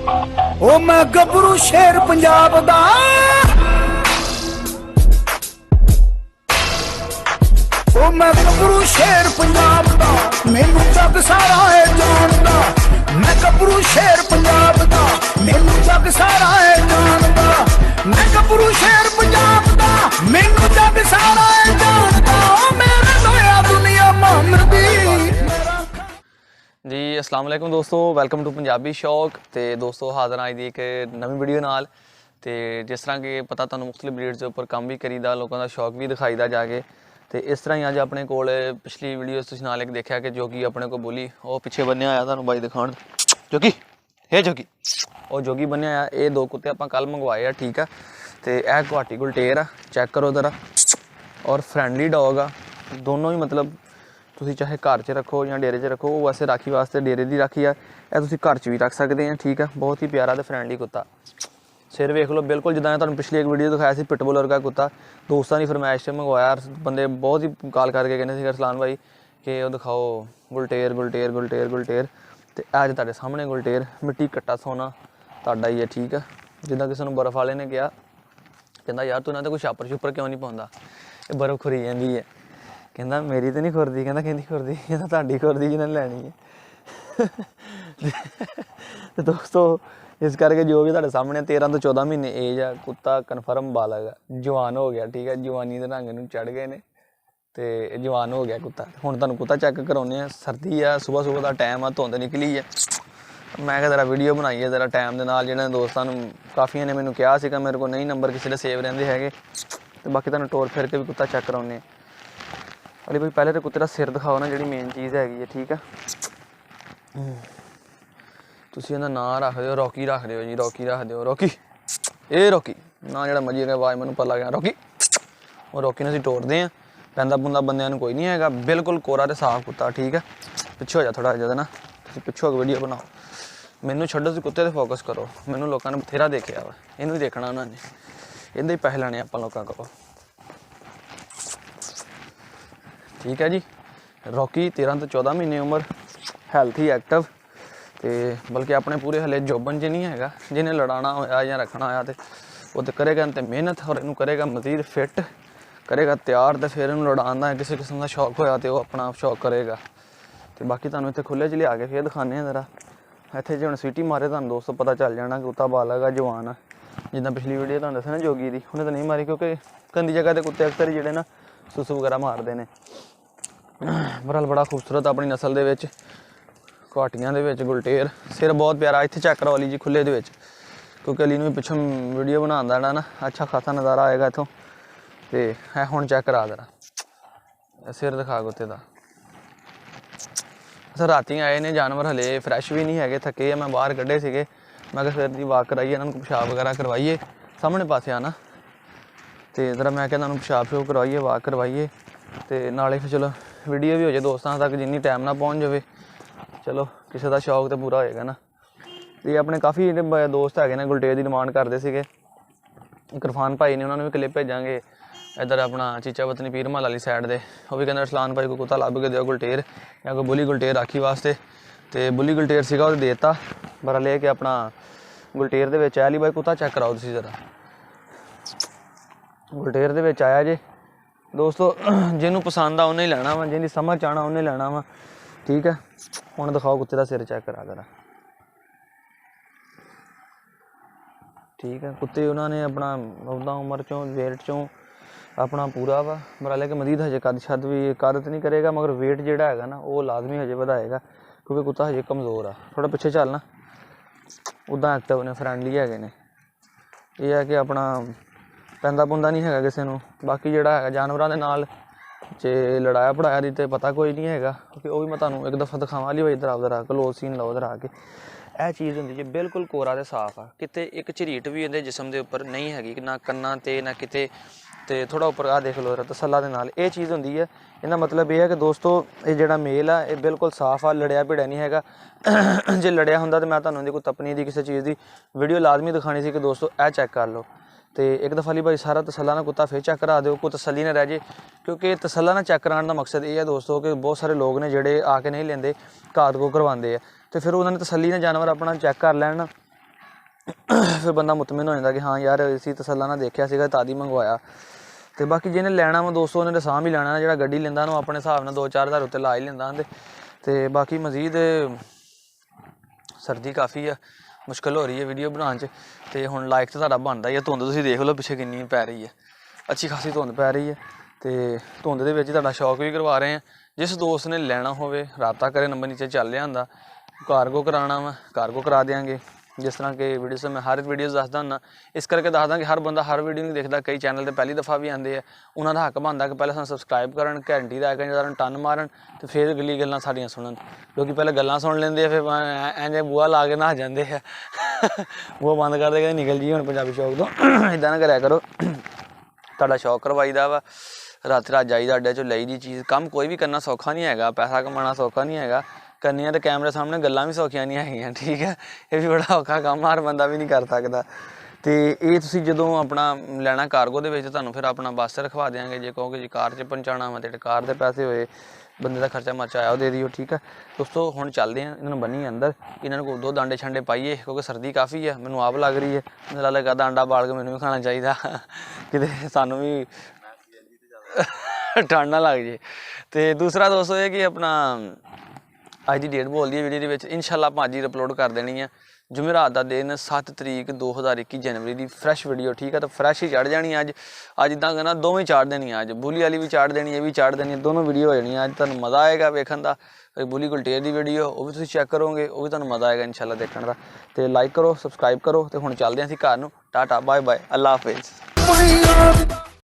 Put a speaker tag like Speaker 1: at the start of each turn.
Speaker 1: ओ मैं गबरू शेर पंजाब दा, ओ मैं गबरू शेर पंजाब दा, मैनू जग सारा है जानदा। मैं गबरू शेर पंजाब दा, मैनू जग सारा है जानदा। मैं गबरू शेर पंजाब दा, मैनू जग सारा है जानदा। ओ मेरे लोया दुनिया मामदी।
Speaker 2: जी अस्सलाम वालेकुम दोस्तों, वेलकम टू पंजाबी शौक। तो दोस्तों हाज़र आज दी एक नवी वीडियो नाल। तो जिस तरह कि पता तुहानूं मुख्तलिफ ब्रीड्स के उपर काम भी करीदा, लोगों का शौक भी दिखाईदा जाके। तो इस तरह ही अज अपने कोल पिछली वीडियो तुसीं नाल एक देखा कि जोगी अपने को बोली वो पिछे बन्या आया, तुहानूं बाई दिखाण जोगी हे जोगी, वो जोगी बन्या आया। ये दो कुत्ते आपां कल मंगवाए आ, ठीक है। तो यह गुवाहाटी गुलटेर आ, चैक करो जरा। और फ्रेंडली डॉग आ दोनों ही, मतलब तुसीं चाहे घर च रखो या डेरे च रखो। वैसे राखी वास्ते डेरे की राखी है, यह तुसीं घर च भी रख सकते हैं, ठीक है। बहुत ही प्यारा तो फ्रेंडली कुत्ता। सिर वेख लो बिल्कुल जिदा मैं तुहानूं पिछली एक वीडियो दिखाया सी पिटबुल वर्गा कुत्ता। दोस्तों की फरमाइश से मंगवाया, बंदे बहुत ही कॉल करके कहते थे अरसलान भाई कि वो दिखाओ गुलटेर गुलटेर गुलटेर गुलटेर। तो अज तुहाडे सामने गुलटेर मिट्टी कट्टा सोना तुहाडा ही है, ठीक है। जिदा किसी ने बर्फ वाले ने कहा, कहता यार तू इन्हां ते कोई छापर छुपर क्यों नहीं पाउंदा, ये बर्फ खुरी जाती है। कहता मेरी तो नहीं खुरदी, कहता कहती खुरदी, कहता तुहाडी खुरदी जिन्हें लैनी है। तो दोस्तों इस करके जो भी तुहाडे सामने 13 तो 14 महीने एज है, कुत्ता कन्फर्म बालग है, जवान हो गया, ठीक है। जवानी के रंग नूं चढ़ गए ने तो जवान हो गया कुत्ता। हुण तुहानूं कुत्ता चेक कराउने आ। सर्दी है, सुबह सुबह का टाइम है, धुंध निकली है। मैं कहा जरा वीडियो बनाइए जरा टाइम के नाल। जिन्हें दोस्तों काफ़िया ने मैनूं कहा सीगा, मेरे को नहीं नंबर किसी दे सेव रहिंदे हैगे। तो बाकी तुहानूं टोर फिर के भी कुत्ता चेक कराउने। अरे भाई पहले तो कुत्ते का सिर दिखाओ ना, जी मेन चीज़ हैगी है, ठीक है। तुसीं इहदा नाम रख दिओ रॉकी, रख दिओ जी रॉकी, रख दिओ रॉकी। ये रॉकी ना जिहड़ा मर्जी है, आवाज़ मैनूं पता लग गया रॉकी। वो रॉकी ने असीं टोरदे हैं। पैंदा पुंदा बंदियां नूं कोई नहीं हैगा, बिल्कुल कोरा ते साफ कुत्ता, ठीक है। पिछे हो जा थोड़ा जिहा ना, तुसीं पिछे हो के वीडियो बनाओ। मैनूं छड्डो, तुसीं कुत्ते ते फोकस करो। मैनूं लोगों ने बथेरा देखिया वा, इहनूं ही देखना उन्होंने, इहदे ही पैसे लैणे आपां लोकां कोलों, ठीक है जी। रॉकी 13 तो 14 महीने उम्र, हैल्थी एक्टिव, तो बल्कि अपने पूरे हले जोबन च नहीं है। जिन्हें लड़ाना होया या रखना होया तो वो तो करेगा इनते मेहनत, और इनू करेगा मजीद फिट, करेगा तैयार। तो फिर इनू लड़ान का किसी किस्म का शौक होया तो वह अपना शौक करेगा। तो बाकी तुहानूं इत्थे खुले च लिया के फिर दिखाने जरा। इत्थे जो सीटी मारे तुहानूं दोस्तों पता चल जाना कि कुत्ता बालग है, जवान है। जिद्दां पिछली वीडियो तुहानूं दस्सिया ना जोगी दी, उन्हें तो नहीं मारी क्योंकि गंदी जगह के कुत्ते अक्सर जिहड़े ना सुसु वगैरह मारते हैं। बहरहाल बड़ा खूबसूरत अपनी नस्ल दे विच, गुवाहाटियां दे विच गुलटेर। सिर बहुत प्यारा। इत्थे चेक करो अली जी खुले दे विच, क्योंकि अली नूं पिछों वीडियो बनाउण दा ना अच्छा खासा नज़ारा आएगा इत्थों। तो है हुण चेक करा जरा सिर दिखा कुत्ते दा। अच्छा राती आए ने जानवर, हले फ्रैश भी नहीं है, थके मैं बाहर कड्ढे सीगे। मैं कहा फिर दी वाक कराइए, इन्हां नूं पेशाब वगैरह करवाइए सामने पासे आना। तो जरा मैं क्या पेशाब शूब करवाइए, वाक करवाइए, तो नाले फिर चलो वीडियो भी हो जाए दोस्तों तक, जिन्नी टाइम ना पहुँच जाए। चलो किसी का शौक तो पूरा होएगा ना। तो ये अपने काफ़ी दोस्त है गुलटेर की डिमांड करते थे। इरफान भाई ने उन्होंने भी क्लिप भेजांगे इधर अपना चीचा वतनी पीर महल वाली साइड दे। वो भी कहते अरसलान भाई को कुत्ता लभ के दो गुलटेर, या कोई बुली गुलटेर राखी वास्ते। तो बुली गुलटेर सीगा वो देता बरा ले के अपना गुलटेर दे विच आया। भाई कुत्ता चेक कराओ तुसीं जरा, गुलटेर दे विच आया जे दोस्तों। जिन्होंने पसंद आ उन्हें ही लैना वा, जिन्हें समझ आना उन्हें लैना वा, ठीक है। हुण दिखाओ कुत्ते का सिर चेक करा जरा, ठीक है। कुत्ते उन्होंने अपना उदा उम्र चों वेट चों अपना पूरा वा, बराले के मजीद हजे कद छद भी कद तो नहीं करेगा, मगर वेट जोड़ा है ना वो लाजमी हजे बढ़ाएगा, क्योंकि कुत्ता हजे कमज़ोर आ। थोड़ा पिछे चलना, उदा एक्टिव ने, फ्रेंडली है ने। यह है कि अपना पैंदा पुंदा नहीं है किसी को। बाकी जोड़ा है जानवरों के नाल जे लड़ाया पढ़ाया दी तो पता कोई नहीं है, क्योंकि वह भी मैं तुहानूं एक दफ़ा दिखावां ली। इधर आप जरा क्लोज सीन लो इधर आके। यह चीज़ होंदी जी बिल्कुल कोरा तो साफ आ, किते एक झरीट भी इहदे जिसम के उपर नहीं हैगी, ना कन्ना ते ना किते। तो थोड़ा उपर आ देख लो तसल्ला दे नाल। ये चीज़ होंदी है। इहदा मतलब यह है कि दोस्तों ये जिहड़ा मेल आ ये बिल्कुल साफ आ, लड़िया भिड़िया नहीं हैगा। जे लड़िया हुंदा तो मैं तुहानूं इहदी कोई तपनी दी किसी चीज़ की वीडियो लाजमी दिखानी सी कि दोस्तों यह चेक कर लो। तो एक दफ़ा ली भाई सारा तसल्ला ना कुत्ता फिर चेक करा दो, कोई तसल्ली ना रह जाए। क्योंकि तसल्ला ना चेक कराने का मकसद ये है दोस्तों कि बहुत सारे लोग ने जोड़े आके नहीं लेंदे, घात को करवाते हैं। तो फिर उन्होंने तसल्ली ने जानवर अपना चेक कर लैन, ਫਿਰ ਬੰਦਾ ਮੁਤਮਿਨ ਹੋ ਜਾਂਦਾ ਕਿ ਹਾਂ ਯਾਰ ਅਸੀਂ ਤਸੱਲਾ ਨਾਲ ਦੇਖਿਆ ਸੀਗਾ ਤਾਂ ਹੀ ਮੰਗਵਾਇਆ। ਤੇ ਬਾਕੀ ਜਿਹਨੇ ਲੈਣਾ ਵਾ ਦੋਸਤੋ ਉਹਨੇ ਤਾਂ ਸਾਂਭ ਹੀ ਲੈਣਾ, ਜਿਹੜਾ ਗੱਡੀ ਲੈਂਦਾ ਉਹਨੂੰ ਆਪਣੇ ਹਿਸਾਬ ਨਾਲ 2-4 ਹਜ਼ਾਰ ਉੱਤੇ ਲਾ ਹੀ ਲੈਂਦਾ। ਤੇ ਬਾਕੀ ਮਜ਼ੀਦ ਸਰਦੀ ਕਾਫੀ ਆ, ਮੁਸ਼ਕਿਲ ਹੋ ਰਹੀ ਹੈ ਵੀਡੀਓ ਬਣਾਉਣ 'ਚ। ਤੇ ਹੁਣ ਲਾਈਕ ਤਾਂ ਤੁਹਾਡਾ ਬਣਦਾ ਹੀ ਹੈ। ਧੁੰਦ ਤੁਸੀਂ ਦੇਖ ਲਓ ਪਿੱਛੇ ਕਿੰਨੀ ਪੈ ਰਹੀ ਹੈ, ਅੱਛੀ ਖਾਸੀ ਧੁੰਦ ਪੈ ਰਹੀ ਹੈ। ਤੇ ਧੁੰਦ ਦੇ ਵਿੱਚ ਤੁਹਾਡਾ ਸ਼ੌਕ ਵੀ ਕਰਵਾ ਰਹੇ ਹਾਂ। ਜਿਸ ਦੋਸਤ ਨੇ ਲੈਣਾ ਹੋਵੇ ਰਾਬਤਾ ਕਰੇ, ਨੰਬਰ ਨੀਚੇ ਚੱਲ ਰਿਹਾ ਹੁੰਦਾ। ਕਾਰਗੋ ਕਰਾਉਣਾ ਵਾ ਕਾਰਗੋ ਕਰਾ ਦਿਆਂਗੇ। ਜਿਸ ਤਰ੍ਹਾਂ ਕਿ ਵੀਡੀਓਜ਼ ਮੈਂ ਹਰ ਵੀਡੀਓਜ਼ ਦੱਸਦਾ ਹੁੰਦਾ, ਇਸ ਕਰਕੇ ਦੱਸਦਾ ਕਿ ਹਰ ਬੰਦਾ ਹਰ ਵੀਡੀਓ ਨਹੀਂ ਦੇਖਦਾ। ਕਈ ਚੈਨਲ 'ਤੇ ਪਹਿਲੀ ਦਫਾ ਵੀ ਆਉਂਦੇ ਆ, ਉਹਨਾਂ ਦਾ ਹੱਕ ਬਣਦਾ ਕਿ ਪਹਿਲਾਂ ਸਾਨੂੰ ਸਬਸਕ੍ਰਾਈਬ ਕਰਨ, ਘੰਟੀ ਦਾ ਆਈਕਨ ਜਦੋਂ ਟਨ ਮਾਰਨ ਅਤੇ ਫਿਰ ਅਗਲੀ ਗੱਲਾਂ ਸਾਡੀਆਂ ਸੁਣਨ। ਲੋਕ ਪਹਿਲਾਂ ਗੱਲਾਂ ਸੁਣ ਲੈਂਦੇ ਆ, ਫਿਰ ਐਂ ਬੂਹਾ ਲਾ ਕੇ ਨਹਾ ਜਾਂਦੇ ਆ। ਬੂਹਾ ਬੰਦ ਕਰਦੇ ਕਹਿੰਦੇ ਨਿਕਲ ਜੀ ਹੁਣ ਪੰਜਾਬੀ ਸ਼ੌਕ ਤੋਂ। ਇੱਦਾਂ ਨਾ ਕਰਿਆ ਕਰੋ, ਤੁਹਾਡਾ ਸ਼ੌਕ ਕਰਵਾਈਦਾ ਵਾ। ਰਾਤ ਜਾਈਦਾ ਅੱਡੇ 'ਚੋਂ ਲਈ ਦੀ ਚੀਜ਼। ਕੰਮ ਕੋਈ ਵੀ ਕਰਨਾ ਸੌਖਾ ਨਹੀਂ ਹੈਗਾ, ਪੈਸਾ ਕਮਾਉਣਾ ਸੌਖਾ ਨਹੀਂ ਹੈਗਾ। ਕਰਨੀਆਂ ਤਾਂ ਕੈਮਰੇ ਸਾਹਮਣੇ ਗੱਲਾਂ ਵੀ ਸੌਖੀਆਂ ਨਹੀਂ ਹੈਗੀਆਂ, ਠੀਕ ਹੈ। ਇਹ ਵੀ ਬੜਾ ਔਖਾ ਕੰਮ, ਹਰ ਬੰਦਾ ਵੀ ਨਹੀਂ ਕਰ ਸਕਦਾ। ਅਤੇ ਇਹ ਤੁਸੀਂ ਜਦੋਂ ਆਪਣਾ ਲੈਣਾ ਕਾਰਗੋ ਦੇ ਵਿੱਚ, ਤੁਹਾਨੂੰ ਫਿਰ ਆਪਣਾ ਬੱਸ ਰਖਵਾ ਦਿਆਂਗੇ। ਜੇ ਕਹੋਗੇ ਜੀ ਕਾਰ 'ਚ ਪਹੁੰਚਾਉਣਾ ਵਾ ਅਤੇ ਕਾਰ ਦੇ ਪੈਸੇ ਹੋਏ, ਬੰਦੇ ਦਾ ਖਰਚਾ ਮਰਚਾ ਆਇਆ ਉਹ ਦੇ ਦਿਓ, ਠੀਕ ਹੈ। ਦੋਸਤੋ ਹੁਣ ਚੱਲਦੇ ਹਾਂ, ਇਹਨਾਂ ਨੂੰ ਬੰਨੀਏ ਅੰਦਰ, ਇਹਨਾਂ ਨੂੰ 2 ਆਂਡੇ ਛਾਂਡੇ ਪਾਈਏ ਕਿਉਂਕਿ ਸਰਦੀ ਕਾਫੀ ਹੈ। ਮੈਨੂੰ ਆਪ ਲੱਗ ਰਹੀ ਹੈ, ਮੈਨੂੰ ਲੱਗਦਾ ਆਂਡਾ ਬਾਲ ਕੇ ਮੈਨੂੰ ਵੀ ਖਾਣਾ ਚਾਹੀਦਾ, ਕਿਤੇ ਸਾਨੂੰ ਵੀ ਠੰਡ ਨਾ ਲੱਗ ਜੇ। ਅਤੇ ਦੂਸਰਾ ਦੋਸਤੋ ਇਹ ਕਿ ਆਪਣਾ ਅੱਜ ਦੀ ਡੇਟ ਬੋਲਦੀ ਹੈ ਵੀਡੀਓ ਦੇ ਵਿੱਚ, ਇਨਸ਼ਾਅੱਲਾ ਆਪਾਂ ਅੱਜ ਹੀ ਅਪਲੋਡ ਕਰ ਦੇਣੀ ਹੈ। ਜੁਮੇਰਾਤ ਦਾ ਦਿਨ 7 ਤਰੀਕ 2021 ਜਨਵਰੀ ਦੀ ਫਰੈਸ਼ ਵੀਡੀਓ, ਠੀਕ ਹੈ। ਤਾਂ ਫਰੈਸ਼ ਹੀ ਚੜ੍ਹ ਜਾਣੀ ਅੱਜ ਇੱਦਾਂ ਕਹਿੰਦਾ ਦੋਵੇਂ ਚਾੜ ਦੇਣੀ ਅੱਜ, ਬੁਲੀ ਵਾਲੀ ਵੀ ਚਾੜ ਦੇਣੀ, ਇਹ ਵੀ ਚਾੜ ਦੇਣੀ, ਦੋਨੋਂ ਵੀਡੀਓ ਹੋ ਜਾਣੀਆਂ ਅੱਜ। ਤੁਹਾਨੂੰ ਮਜ਼ਾ ਆਏਗਾ ਵੇਖਣ ਦਾ। ਬੁਲੀ ਗੁਲਟੇਰ ਦੀ ਵੀਡੀਓ ਉਹ ਵੀ ਤੁਸੀਂ ਚੈੱਕ ਕਰੋਗੇ, ਉਹ ਵੀ ਤੁਹਾਨੂੰ ਮਜ਼ਾ ਆਏਗਾ ਇਨਸ਼ਾਅੱਲਾ ਦੇਖਣ ਦਾ। ਅਤੇ ਲਾਈਕ ਕਰੋ, ਸਬਸਕ੍ਰਾਈਬ ਕਰੋ। ਅਤੇ ਹੁਣ ਚੱਲਦੇ ਹਾਂ ਅਸੀਂ ਘਰ ਨੂੰ। ਟਾਟਾ ਬਾਏ ਬਾਏ, ਅੱਲਾ ਹਾਫਿਜ਼।